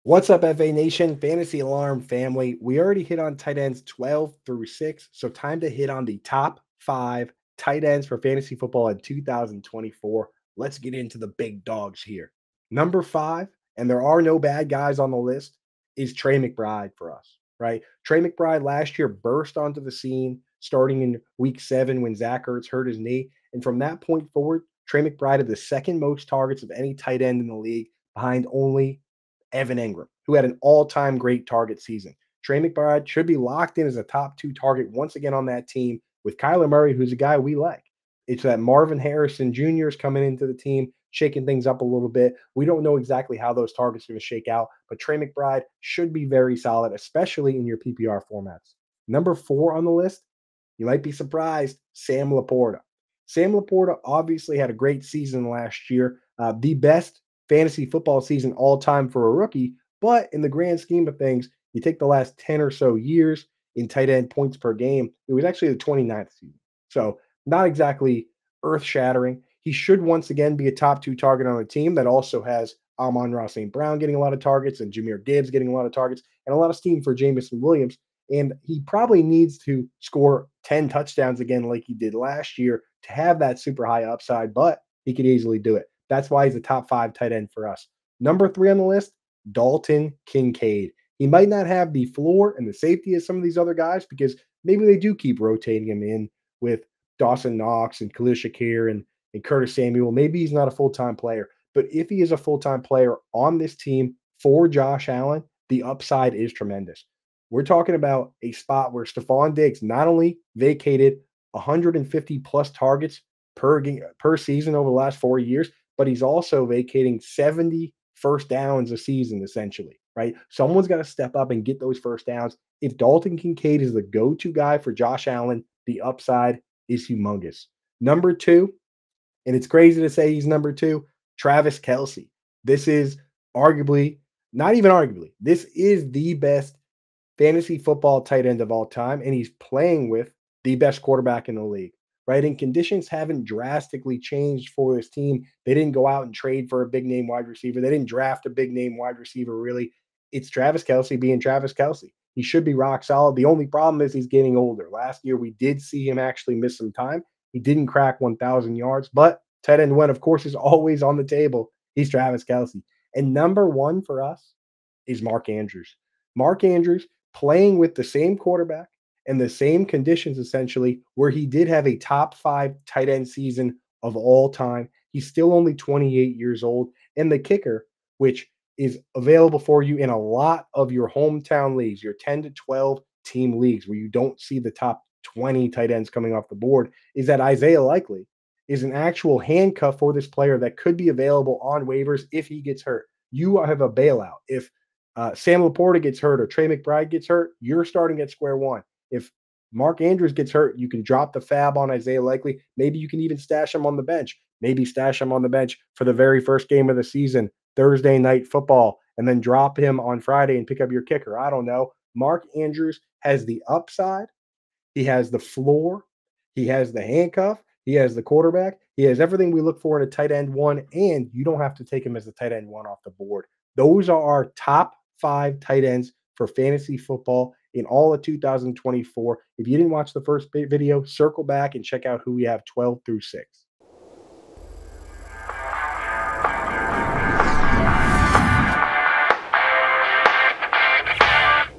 What's up, FA Nation, Fantasy Alarm family? We already hit on tight ends 12 through 6, so time to hit on the top 5 tight ends for fantasy football in 2024. Let's get into the big dogs here. Number 5, and there are no bad guys on the list, is Trey McBride for us, right? Trey McBride last year burst onto the scene starting in week 7 when Zach Ertz hurt his knee. And from that point forward, Trey McBride had the second most targets of any tight end in the league behind only Evan Ingram, who had an all-time great target season. Trey McBride should be locked in as a top 2 target once again on that team with Kyler Murray, who's a guy we like. It's that Marvin Harrison Jr. is coming into the team, shaking things up a little bit. We don't know exactly how those targets are going to shake out, but Trey McBride should be very solid, especially in your PPR formats. Number 4 on the list, you might be surprised, Sam LaPorta. Sam LaPorta obviously had a great season last year, the best fantasy football season all time for a rookie. But in the grand scheme of things, you take the last 10 or so years in tight end points per game, it was actually the 29th season. So not exactly earth shattering. He should once again be a top 2 target on a team that also has Amon-Ra St. Brown getting a lot of targets and Jahmyr Gibbs getting a lot of targets and a lot of steam for Jameson Williams. And he probably needs to score 10 touchdowns again like he did last year to have that super high upside, but he could easily do it. That's why he's a top 5 tight end for us. Number 3 on the list, Dalton Kincaid. He might not have the floor and the safety as some of these other guys because maybe they do keep rotating him in with Dawson Knox and Khalil Shakir and Curtis Samuel. Maybe he's not a full-time player, but if he is a full-time player on this team for Josh Allen, the upside is tremendous. We're talking about a spot where Stephon Diggs not only vacated 150 plus targets per season over the last 4 years, but he's also vacating 70 first downs a season, essentially, right? Someone's got to step up and get those first downs. If Dalton Kincaid is the go to guy for Josh Allen, the upside is humongous. Number 2, and it's crazy to say he's number 2, Travis Kelce. This is arguably, not even arguably, this is the best fantasy football tight end of all time, and he's playing with the best quarterback in the league, right? And conditions haven't drastically changed for this team. They didn't go out and trade for a big name wide receiver. They didn't draft a big name wide receiver, really. It's Travis Kelce being Travis Kelce. He should be rock solid. The only problem is he's getting older. Last year, we did see him actually miss some time. He didn't crack 1,000 yards, but tight end one, of course, is always on the table. He's Travis Kelce. And number 1 for us is Mark Andrews. Mark Andrews playing with the same quarterback and the same conditions, essentially, where he did have a top 5 tight end season of all time. He's still only 28 years old. And the kicker, which is available for you in a lot of your hometown leagues, your 10 to 12 team leagues where you don't see the top 20 tight ends coming off the board, is that Isaiah Likely is an actual handcuff for this player that could be available on waivers if he gets hurt. You have a bailout. If Sam LaPorta gets hurt or Trey McBride gets hurt, you're starting at square one. If Mark Andrews gets hurt, you can drop the fab on Isaiah Likely. Maybe you can even stash him on the bench. Maybe stash him on the bench for the very first game of the season, Thursday night football, and then drop him on Friday and pick up your kicker. I don't know. Mark Andrews has the upside. He has the floor. He has the handcuff. He has the quarterback. He has everything we look for in a tight end one, and you don't have to take him as a tight end one off the board. Those are our top 5 tight ends for fantasy football in all of 2024. If you didn't watch the first video, circle back and check out who we have 12 through 6.